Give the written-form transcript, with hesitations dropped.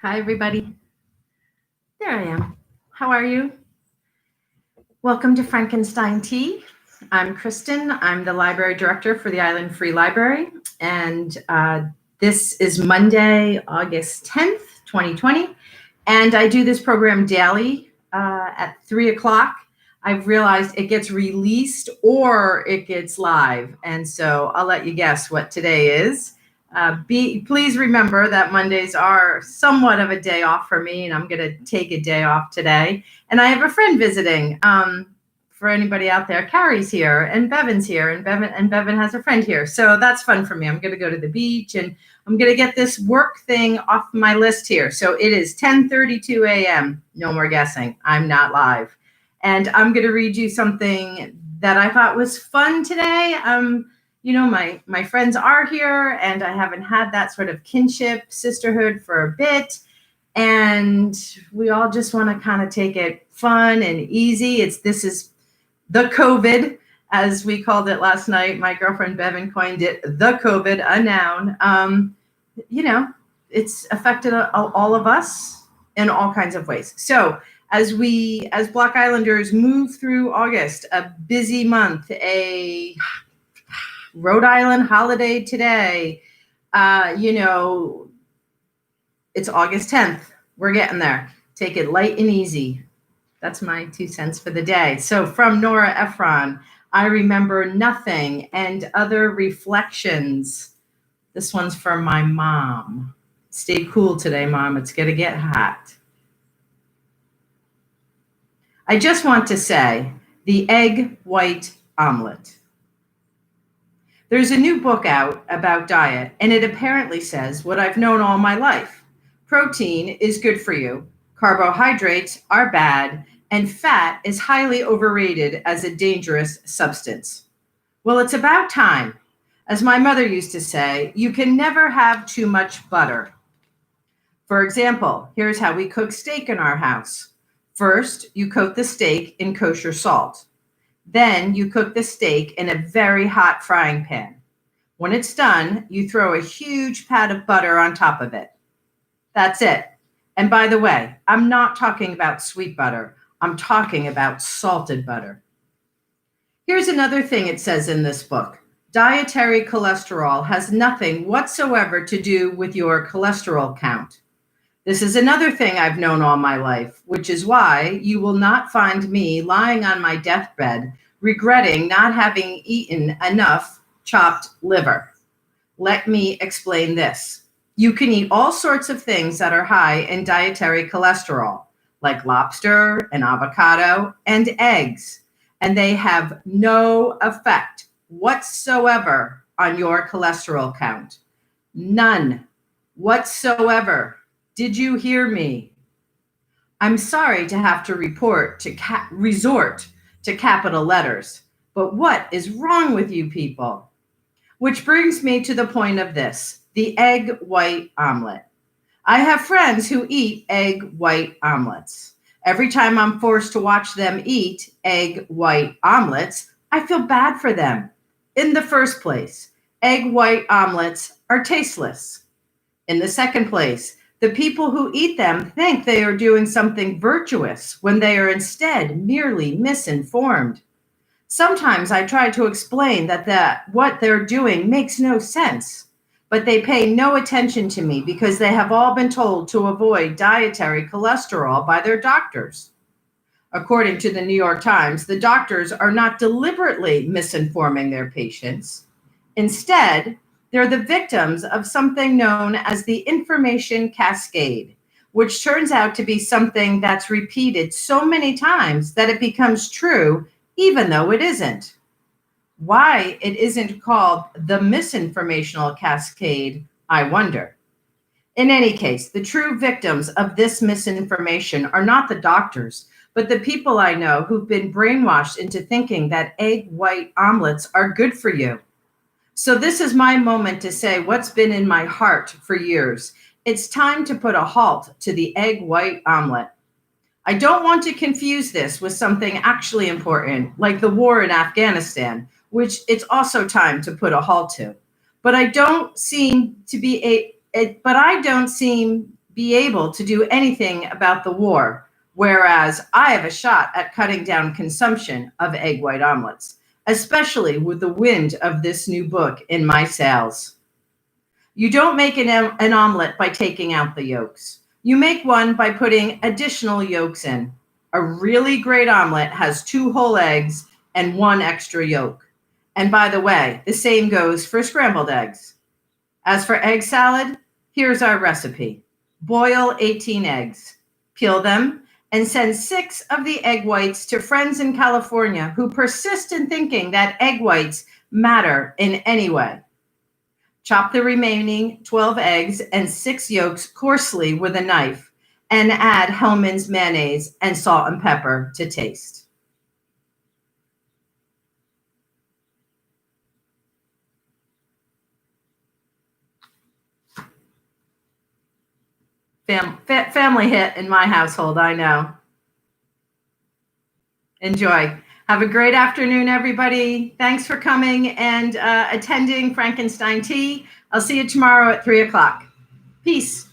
Hi, everybody. There I am. How are you? Welcome to Frankenstein Tea. I'm Kristen. I'm the library director for the Island Free Library. And this is Monday, August 10th, 2020. And I do this program daily at 3 o'clock. I've realized it gets released or it gets live. And so I'll let you guess what today is. Please remember that Mondays are somewhat of a day off for me, and I'm going to take a day off today. And I have a friend visiting. For anybody out there, Carrie's here, and Bevan's here, and Bevan has a friend here. So that's fun for me. I'm going to go to the beach, and I'm going to get this work thing off my list here. So it is 10:32 a.m. No more guessing. I'm not live. And I'm going to read you something that I thought was fun today. My friends are here, and I haven't had that sort of kinship, sisterhood for a bit. And we all just want to kind of take it fun and easy. This is the COVID, as we called it last night. My girlfriend Bevan coined it the COVID, a noun. It's affected all of us in all kinds of ways. So as Block Islanders move through August, a busy month, a Rhode Island holiday today, it's August 10th. We're getting there. Take it light and easy. That's my 2 cents for the day. So from Nora Ephron, I remember nothing and other reflections. This one's for my mom. Stay cool today, Mom. It's going to get hot. I just want to say the egg white omelet. There's a new book out about diet, and it apparently says what I've known all my life. Protein is good for you, carbohydrates are bad, and fat is highly overrated as a dangerous substance. Well, it's about time. As my mother used to say, you can never have too much butter. For example, here's how we cook steak in our house. First, you coat the steak in kosher salt. Then you cook the steak in a very hot frying pan. When it's done, you throw a huge pat of butter on top of it. That's it. And by the way, I'm not talking about sweet butter. I'm talking about salted butter. Here's another thing it says in this book. Dietary cholesterol has nothing whatsoever to do with your cholesterol count. This is another thing I've known all my life, which is why you will not find me lying on my deathbed regretting not having eaten enough chopped liver. Let me explain this. You can eat all sorts of things that are high in dietary cholesterol, like lobster and avocado and eggs, and they have no effect whatsoever on your cholesterol count. None whatsoever. Did you hear me? I'm sorry to have to resort to capital letters, but what is wrong with you people? Which brings me to the point of this, the egg white omelet. I have friends who eat egg white omelets. Every time I'm forced to watch them eat egg white omelets, I feel bad for them. In the first place, egg white omelets are tasteless. In the second place, the people who eat them think they are doing something virtuous when they are instead merely misinformed. Sometimes I try to explain that what they're doing makes no sense, but they pay no attention to me because they have all been told to avoid dietary cholesterol by their doctors. According to the New York Times, the doctors are not deliberately misinforming their patients. Instead, they're the victims of something known as the information cascade, which turns out to be something that's repeated so many times that it becomes true, even though it isn't. Why it isn't called the misinformational cascade, I wonder. In any case, the true victims of this misinformation are not the doctors, but the people I know who've been brainwashed into thinking that egg white omelets are good for you. So this is my moment to say what's been in my heart for years. It's time to put a halt to the egg white omelet. I don't want to confuse this with something actually important, like the war in Afghanistan, which it's also time to put a halt to. But I don't seem be able to do anything about the war, whereas I have a shot at cutting down consumption of egg white omelets, especially with the wind of this new book in my sails. You don't make an omelet by taking out the yolks. You make one by putting additional yolks in. A really great omelet has 2 whole eggs and 1 extra yolk. And by the way, the same goes for scrambled eggs. As for egg salad, here's our recipe. Boil 18 eggs, peel them, and send 6 of the egg whites to friends in California who persist in thinking that egg whites matter in any way. Chop the remaining 12 eggs and 6 yolks coarsely with a knife and add Hellmann's mayonnaise and salt and pepper to taste. Family hit in my household, I know. Enjoy. Have a great afternoon, everybody. Thanks for coming and attending Frankenstein Tea. I'll see you tomorrow at 3 o'clock. Peace.